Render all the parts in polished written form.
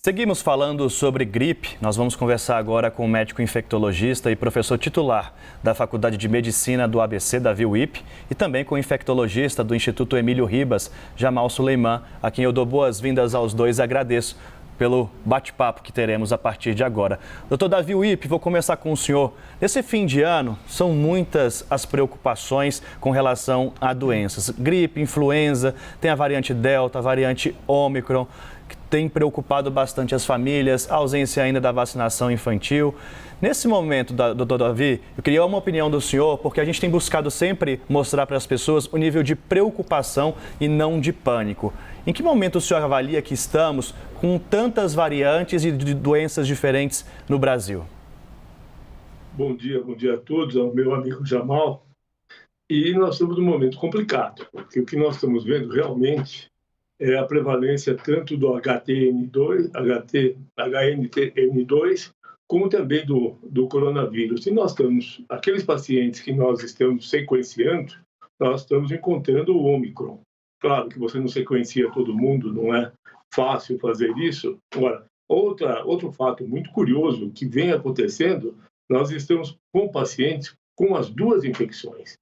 Seguimos falando sobre gripe. Nós vamos conversar agora com o médico infectologista e professor titular da Faculdade de Medicina do ABC, Davi Wipp, e também com o infectologista do Instituto Emílio Ribas, Jamal Suleiman, a quem eu dou boas-vindas aos dois e agradeço pelo bate-papo que teremos a partir de agora. Dr. Davi Wipp, vou começar com o senhor. Nesse fim de ano, são muitas as preocupações com relação a doenças. Gripe, influenza, tem a variante Delta, a variante Ômicron, que tem preocupado bastante as famílias, a ausência ainda da vacinação infantil. Nesse momento, doutor Davi, eu queria uma opinião do senhor, porque a gente tem buscado sempre mostrar para as pessoas o nível de preocupação e não de pânico. Em que momento o senhor avalia que estamos com tantas variantes e de doenças diferentes no Brasil? Bom dia a todos, ao meu amigo Jamal. E nós estamos num momento complicado, porque o que nós estamos vendo realmente é a prevalência tanto do HNT-N2, como também do coronavírus. E nós estamos, aqueles pacientes que nós estamos sequenciando, nós estamos encontrando o Ômicron. Claro que você não sequencia todo mundo, não é fácil fazer isso. Agora, outro fato muito curioso que vem acontecendo, nós estamos com pacientes com as duas infecções,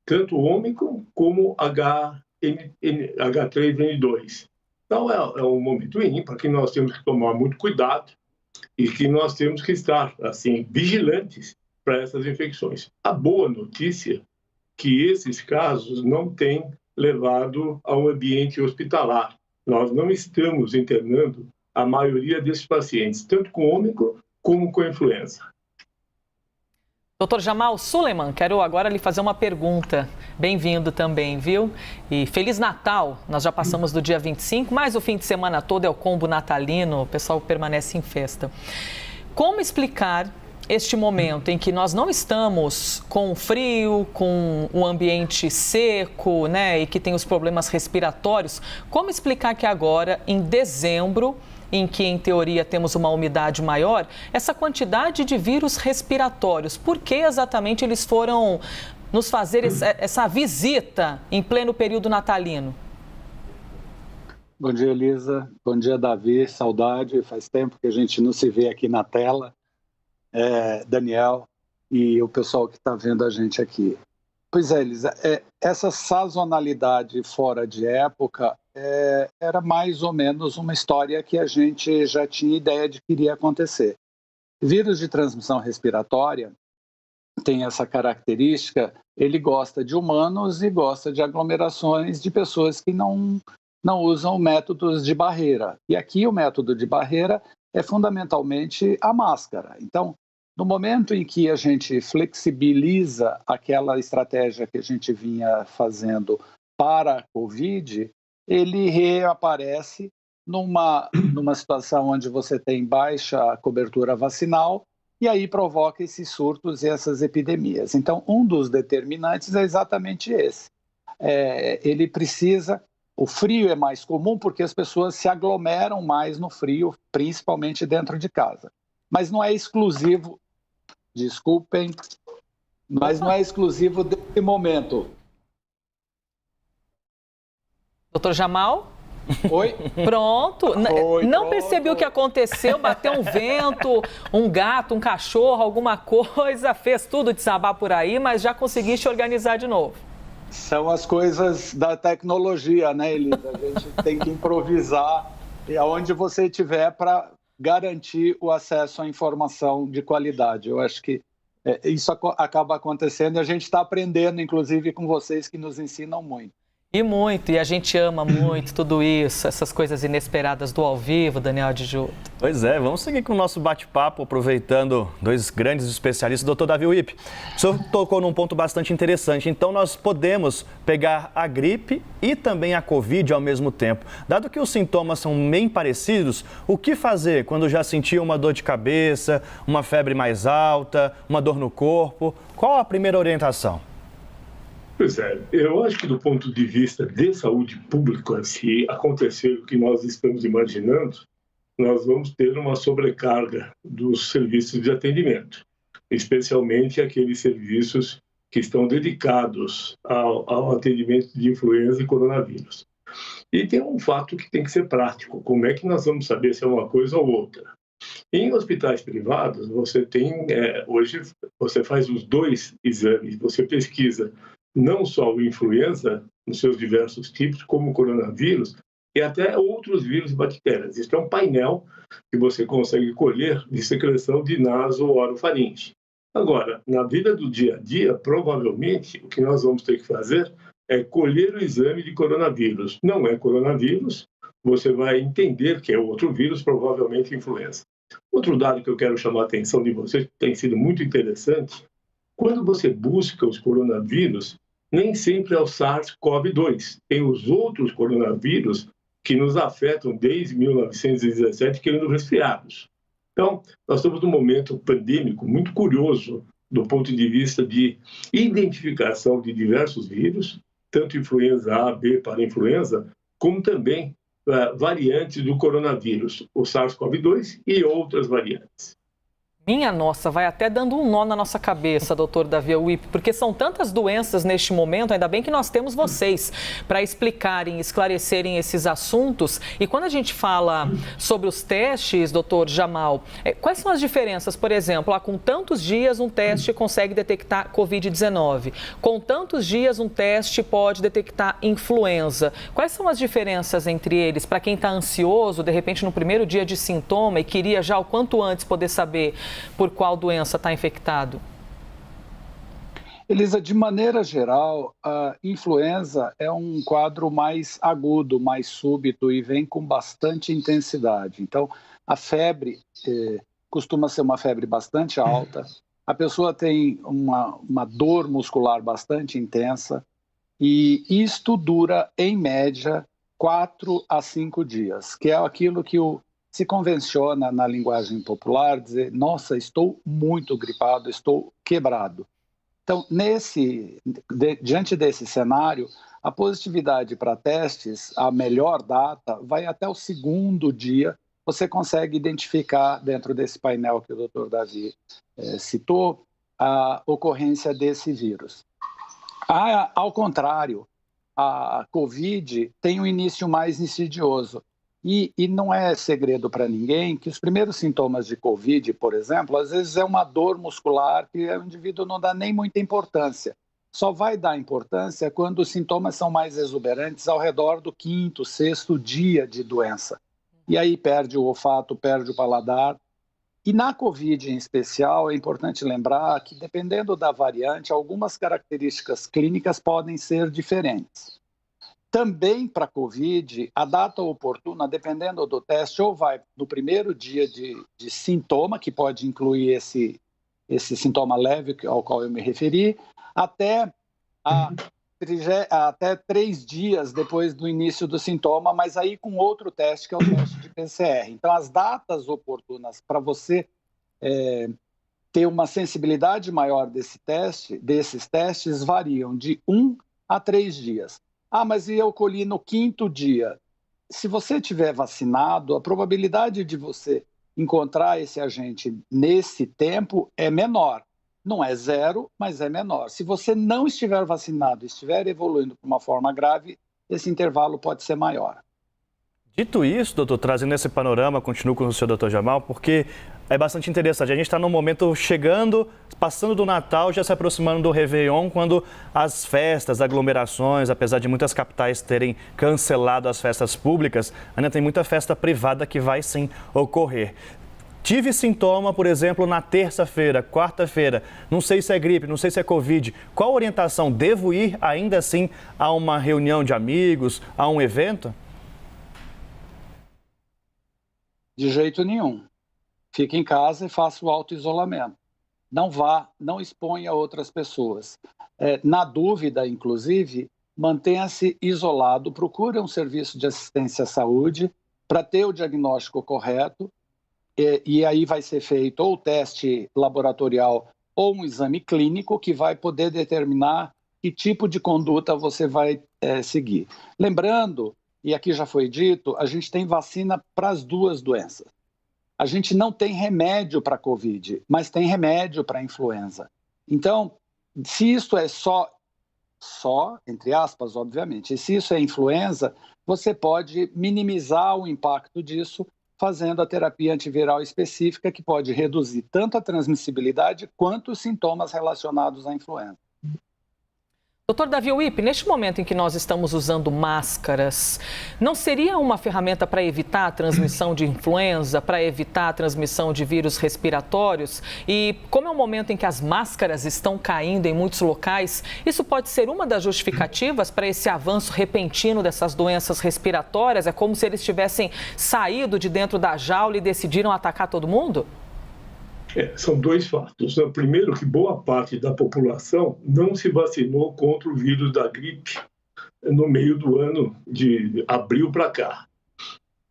tanto o Ômicron como H3N2. Então, é um momento ímpar que nós temos que tomar muito cuidado e que nós temos que estar, assim, vigilantes para essas infecções. A boa notícia é que esses casos não têm levado ao ambiente hospitalar. Nós não estamos internando a maioria desses pacientes, tanto com Ômicron como com influenza. Dr. Jamal Suleiman, quero agora lhe fazer uma pergunta. Bem-vindo também, viu? E Feliz Natal. Nós já passamos do dia 25, mas o fim de semana todo é o combo natalino, o pessoal permanece em festa. Como explicar este momento em que nós não estamos com frio, com o ambiente seco, né, e que tem os problemas respiratórios? Como explicar que agora, em dezembro, em que, em teoria, temos uma umidade maior, essa quantidade de vírus respiratórios, por que exatamente eles foram nos fazer essa visita em pleno período natalino? Bom dia, Elisa. Bom dia, Davi. Saudade. Faz tempo que a gente não se vê aqui na tela. Daniel e o pessoal que está vendo a gente aqui. Pois é, Elisa, essa sazonalidade fora de época era mais ou menos uma história que a gente já tinha ideia de que iria acontecer. Vírus de transmissão respiratória tem essa característica, ele gosta de humanos e gosta de aglomerações de pessoas que não usam métodos de barreira. E aqui o método de barreira é fundamentalmente a máscara. Então, no momento em que a gente flexibiliza aquela estratégia que a gente vinha fazendo para a Covid, ele reaparece numa situação onde você tem baixa cobertura vacinal e aí provoca esses surtos e essas epidemias. Então, um dos determinantes é exatamente esse. O frio é mais comum porque as pessoas se aglomeram mais no frio, principalmente dentro de casa. Mas não é exclusivo, desculpem, mas não é exclusivo desse momento. Doutor Jamal? Oi? Pronto. Oi, não pronto. Percebeu o que aconteceu? Bateu um vento, um gato, um cachorro, alguma coisa, fez tudo desabar por aí, mas já conseguiste organizar de novo. São as coisas da tecnologia, né, Elisa? A gente tem que improvisar aonde você estiver para garantir o acesso à informação de qualidade. Eu acho que isso acaba acontecendo e a gente está aprendendo, inclusive, com vocês que nos ensinam muito. E a gente ama muito tudo isso, essas coisas inesperadas do ao vivo, Daniel Adjuto. Pois é, vamos seguir com o nosso bate-papo, aproveitando dois grandes especialistas, Dr. Davi Wipp. O senhor tocou num ponto bastante interessante, então nós podemos pegar a gripe e também a Covid ao mesmo tempo. Dado que os sintomas são bem parecidos, o que fazer quando já sentiu uma dor de cabeça, uma febre mais alta, uma dor no corpo? Qual a primeira orientação? Pois é, eu acho que do ponto de vista de saúde pública, se acontecer o que nós estamos imaginando, nós vamos ter uma sobrecarga dos serviços de atendimento, especialmente aqueles serviços que estão dedicados ao atendimento de influenza e coronavírus. E tem um fato que tem que ser prático: como é que nós vamos saber se é uma coisa ou outra? Em hospitais privados, você tem, hoje, você faz os 2 exames, você pesquisa não só o influenza, nos seus diversos tipos, como o coronavírus, e até outros vírus e bactérias. Isso é um painel que você consegue colher de secreção de naso-orofaringe. Agora, na vida do dia a dia, provavelmente, o que nós vamos ter que fazer é colher o exame de coronavírus. Não é coronavírus, você vai entender que é outro vírus, provavelmente influenza. Outro dado que eu quero chamar a atenção de vocês, que tem sido muito interessante: quando você busca os coronavírus, nem sempre é o SARS-CoV-2. Tem os outros coronavírus que nos afetam desde 1917, que eram resfriados. Então, nós estamos num momento pandêmico muito curioso do ponto de vista de identificação de diversos vírus, tanto influenza A, B para influenza, como também variantes do coronavírus, o SARS-CoV-2 e outras variantes. Minha nossa, vai até dando um nó na nossa cabeça, doutor Davi Wipp, porque são tantas doenças neste momento, ainda bem que nós temos vocês para explicarem, esclarecerem esses assuntos. E quando a gente fala sobre os testes, doutor Jamal, quais são as diferenças? Por exemplo, com tantos dias um teste consegue detectar Covid-19, com tantos dias um teste pode detectar influenza. Quais são as diferenças entre eles para quem está ansioso, de repente no primeiro dia de sintoma e queria já o quanto antes poder saber por qual doença está infectado? Elisa, de maneira geral, a influenza é um quadro mais agudo, mais súbito e vem com bastante intensidade. Então, a febre costuma ser uma febre bastante alta, a pessoa tem uma dor muscular bastante intensa e isto dura, em média, 4 a 5 dias, que é aquilo que se convenciona na linguagem popular dizer: nossa, estou muito gripado, estou quebrado. Então, diante desse cenário, a positividade para testes, a melhor data, vai até o 2º dia. Você consegue identificar, dentro desse painel que o Dr. Davi citou, a ocorrência desse vírus. Ao contrário, a Covid tem um início mais insidioso. E não é segredo para ninguém que os primeiros sintomas de Covid, por exemplo, às vezes é uma dor muscular que o indivíduo não dá nem muita importância. Só vai dar importância quando os sintomas são mais exuberantes ao redor do 5º, 6º dia de doença. E aí perde o olfato, perde o paladar. E na Covid em especial, é importante lembrar que, dependendo da variante, algumas características clínicas podem ser diferentes. Também para a Covid, a data oportuna, dependendo do teste, ou vai no primeiro dia de sintoma, que pode incluir esse sintoma leve ao qual eu me referi, até 3 dias depois do início do sintoma, mas aí com outro teste, que é o teste de PCR. Então, as datas oportunas para você ter uma sensibilidade maior desses testes variam de 1 a 3 dias. Mas eu colhi no 5º dia. Se você tiver vacinado, a probabilidade de você encontrar esse agente nesse tempo é menor. Não é 0, mas é menor. Se você não estiver vacinado e estiver evoluindo de uma forma grave, esse intervalo pode ser maior. Dito isso, doutor, trazendo esse panorama, continuo com o senhor, doutor Jamal, porque é bastante interessante. A gente está num momento chegando, passando do Natal, já se aproximando do Réveillon, quando as festas, aglomerações, apesar de muitas capitais terem cancelado as festas públicas, ainda tem muita festa privada que vai sim ocorrer. Tive sintoma, por exemplo, na terça-feira, quarta-feira, não sei se é gripe, não sei se é Covid. Qual orientação? Devo ir ainda assim a uma reunião de amigos, a um evento? De jeito nenhum. Fique em casa e faça o auto-isolamento. Não vá, não exponha outras pessoas. Na dúvida, inclusive, mantenha-se isolado, procure um serviço de assistência à saúde para ter o diagnóstico correto e aí vai ser feito ou o teste laboratorial ou um exame clínico que vai poder determinar que tipo de conduta você vai seguir. Lembrando, e aqui já foi dito, a gente tem vacina para as 2 doenças. A gente não tem remédio para a Covid, mas tem remédio para a influenza. Então, se isto é só só, entre aspas, obviamente. E se isso é influenza, você pode minimizar o impacto disso fazendo a terapia antiviral específica, que pode reduzir tanto a transmissibilidade quanto os sintomas relacionados à influenza. Doutor Davi Wipp, neste momento em que nós estamos usando máscaras, não seria uma ferramenta para evitar a transmissão de influenza, para evitar a transmissão de vírus respiratórios? E como é um momento em que as máscaras estão caindo em muitos locais, isso pode ser uma das justificativas para esse avanço repentino dessas doenças respiratórias? É como se eles tivessem saído de dentro da jaula e decidiram atacar todo mundo? São dois fatos. Primeiro, que boa parte da população não se vacinou contra o vírus da gripe no meio do ano de abril para cá.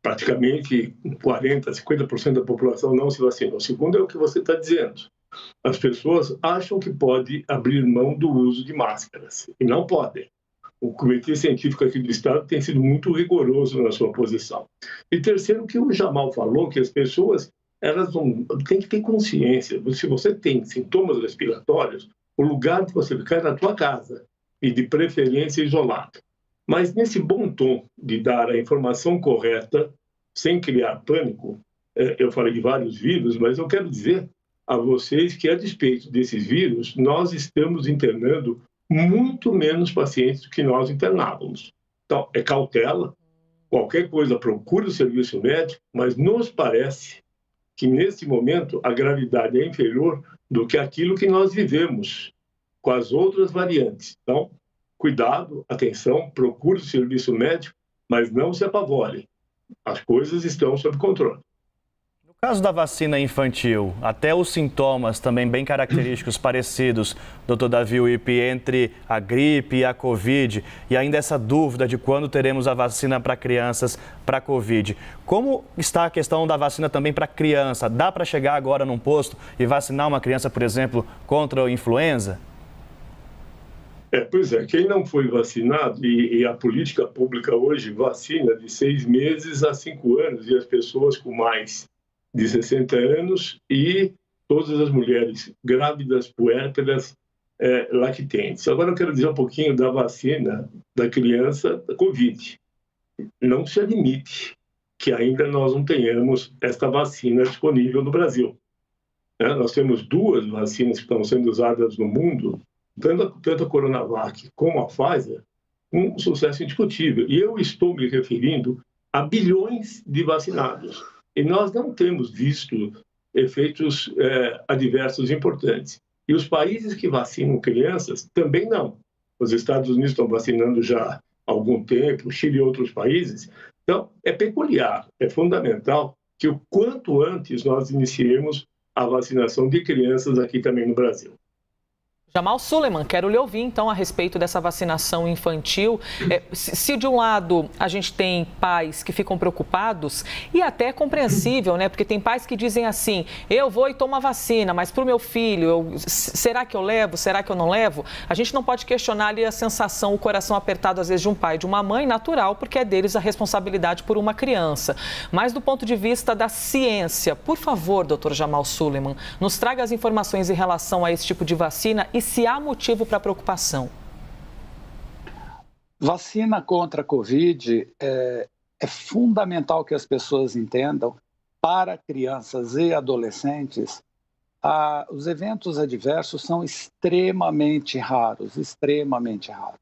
Praticamente 40%, 50% da população não se vacinou. O segundo é o que você está dizendo. As pessoas acham que pode abrir mão do uso de máscaras e não podem. O Comitê Científico aqui do Estado tem sido muito rigoroso na sua posição. E terceiro, que o Jamal falou, que as pessoas elas têm que ter consciência. Se você tem sintomas respiratórios, o lugar que você ficar é na tua casa e, de preferência, isolado. Mas nesse bom tom de dar a informação correta, sem criar pânico, eu falei de vários vírus, mas eu quero dizer a vocês que, a despeito desses vírus, nós estamos internando muito menos pacientes do que nós internávamos. Então, é cautela, qualquer coisa procure o serviço médico, mas nos parece que, nesse momento, a gravidade é inferior do que aquilo que nós vivemos com as outras variantes. Então, cuidado, atenção, procure o serviço médico, mas não se apavore. As coisas estão sob controle. No caso da vacina infantil, até os sintomas também bem característicos parecidos, doutor Davi Wipp, entre a gripe e a Covid, e ainda essa dúvida de quando teremos a vacina para crianças para a Covid. Como está a questão da vacina também para criança? Dá para chegar agora num posto e vacinar uma criança, por exemplo, contra a influenza? Pois é, quem não foi vacinado, e a política pública hoje vacina de 6 meses a 5 anos, e as pessoas com mais de 60 anos e todas as mulheres grávidas, puérperas, lactentes. Agora eu quero dizer um pouquinho da vacina da criança da Covid. Não se admite que ainda nós não tenhamos esta vacina disponível no Brasil. Nós temos 2 vacinas que estão sendo usadas no mundo, tanto a Coronavac como a Pfizer, um sucesso indiscutível. E eu estou me referindo a bilhões de vacinados. E nós não temos visto efeitos adversos importantes. E os países que vacinam crianças também não. Os Estados Unidos estão vacinando já há algum tempo, o Chile e outros países. Então, é peculiar, é fundamental que o quanto antes nós iniciemos a vacinação de crianças aqui também no Brasil. Jamal Suleiman, quero lhe ouvir então a respeito dessa vacinação infantil. Se de um lado a gente tem pais que ficam preocupados, e até é compreensível, né? Porque tem pais que dizem assim, eu vou e tomo a vacina, mas para o meu filho, será que eu levo, será que eu não levo? A gente não pode questionar ali a sensação, o coração apertado às vezes de um pai e de uma mãe, natural, porque é deles a responsabilidade por uma criança. Mas do ponto de vista da ciência, por favor, doutor Jamal Suleiman, nos traga as informações em relação a esse tipo de vacina e se há motivo para preocupação. Vacina contra a Covid é fundamental que as pessoas entendam. Para crianças e adolescentes, os eventos adversos são extremamente raros, extremamente raros.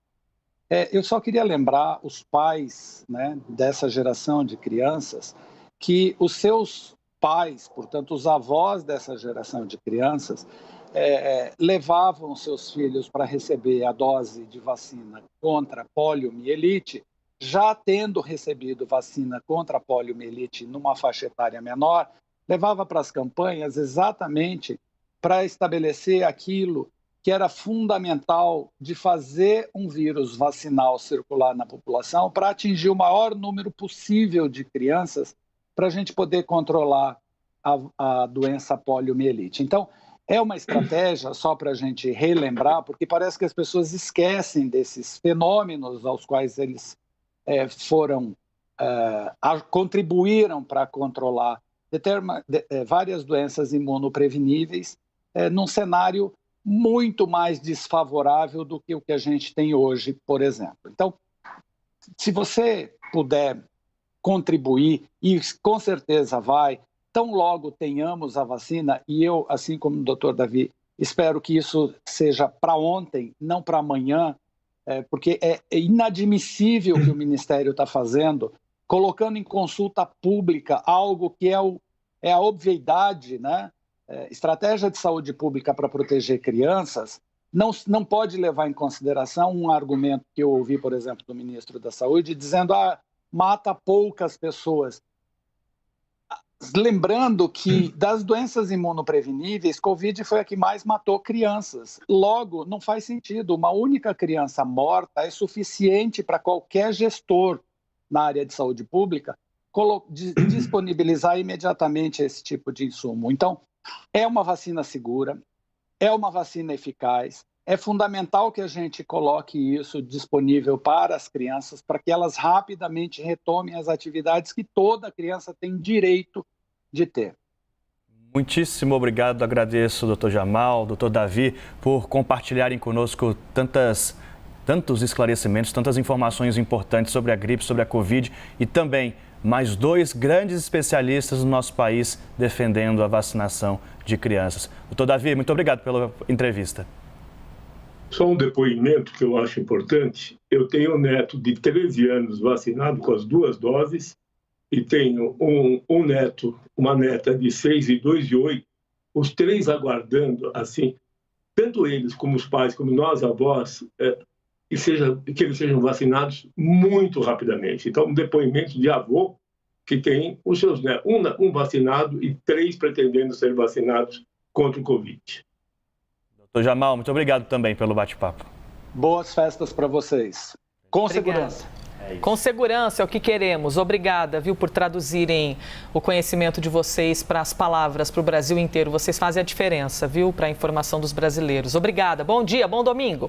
Eu só queria lembrar os pais, né, dessa geração de crianças que os seus pais, portanto, os avós dessa geração de crianças, levavam seus filhos para receber a dose de vacina contra poliomielite, já tendo recebido vacina contra poliomielite numa faixa etária menor, levava para as campanhas exatamente para estabelecer aquilo que era fundamental de fazer um vírus vacinal circular na população para atingir o maior número possível de crianças para a gente poder controlar a doença poliomielite. Então, é uma estratégia, só para a gente relembrar, porque parece que as pessoas esquecem desses fenômenos aos quais eles contribuíram para controlar várias doenças imunopreveníveis num cenário muito mais desfavorável do que o que a gente tem hoje, por exemplo. Então, se você puder contribuir, e com certeza vai, tão logo tenhamos a vacina, e eu, assim como o doutor Davi, espero que isso seja para ontem, não para amanhã, porque é inadmissível o que o Ministério está fazendo, colocando em consulta pública algo que é a obviedade, né? Estratégia de saúde pública para proteger crianças não pode levar em consideração um argumento que eu ouvi, por exemplo, do ministro da Saúde, dizendo mata poucas pessoas. Lembrando que das doenças imunopreveníveis, Covid foi a que mais matou crianças. Logo, não faz sentido. Uma única criança morta é suficiente para qualquer gestor na área de saúde pública disponibilizar imediatamente esse tipo de insumo. Então, é uma vacina segura, é uma vacina eficaz, é fundamental que a gente coloque isso disponível para as crianças, para que elas rapidamente retomem as atividades que toda criança tem direito de ter. Muitíssimo obrigado, agradeço, doutor Jamal, doutor Davi, por compartilharem conosco tantos esclarecimentos, tantas informações importantes sobre a gripe, sobre a Covid e também mais 2 grandes especialistas no nosso país defendendo a vacinação de crianças. Doutor Davi, muito obrigado pela entrevista. Só um depoimento que eu acho importante. Eu tenho um neto de 13 anos vacinado com as 2 doses e tenho um neto, uma neta de 6 e 2 de 8, os 3 aguardando, assim, tanto eles como os pais, como nós avós, que eles sejam vacinados muito rapidamente. Então, um depoimento de avô que tem os seus netos, um vacinado e 3 pretendendo ser vacinados contra o Covid. Doutor Jamal, muito obrigado também pelo bate-papo. Boas festas para vocês. Com segurança. Com segurança é o que queremos. Obrigada, viu, por traduzirem o conhecimento de vocês para as palavras para o Brasil inteiro. Vocês fazem a diferença, viu, para a informação dos brasileiros. Obrigada. Bom dia, bom domingo.